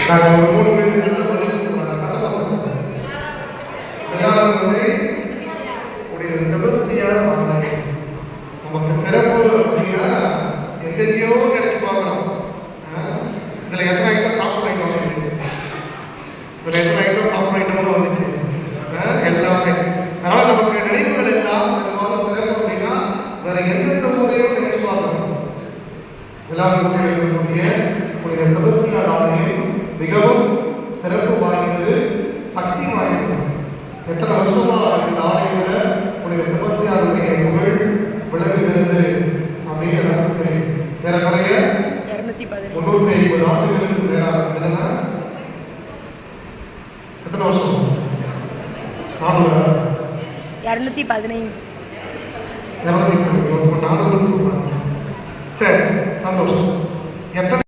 நாங்கள் ஒரு 3 பேர் நல்ல பதில் சொல்லுவாங்க. சத்தமாக சொல்லுவாங்க. வெள்ளாளர் உடைய செபஸ்தியார் ஆலயம் நமக்கு சிறப்பு அப்படின்னா எங்கெங்கயோ கிடைச்சு பார்க்குறோம். இதில் எத்தனை ஐட்டம் சாப்பிட்ற ஐட்டம் வந்துச்சு, இதில் எத்தனை ஐட்டம் சாப்பிட்ற ஐட்டம் வந்துச்சு, எல்லாமே. அதனால் நமக்கு நினைவுகள் எல்லாம் பெரும்பாலும் சிறப்பு அப்படின்னா வேற எந்தெந்த ஊரையும் நினைச்சு பார்க்கணும். வெள்ளாளர் இருக்கக்கூடிய உடைய செபஸ்தியார் ஆலயம் மிகவும் சிறப்பு வாய்ந்தது, சக்தி வாய்ந்தது. எத்தனை வருஷமா இந்த ஆலயத்தில் உடைய செபஸ்தியாருடைய புகழ் விளங்குகிறது அப்படின்னு எல்லாருக்கும் தெரியும். ஏறக்குறைய 350 ஆண்டுகளுக்கு மேலாக எழுதுனா எத்தனை வருஷம்? 215 400 சொல்றாங்க. சரி, சந்தோஷம். எத்தனை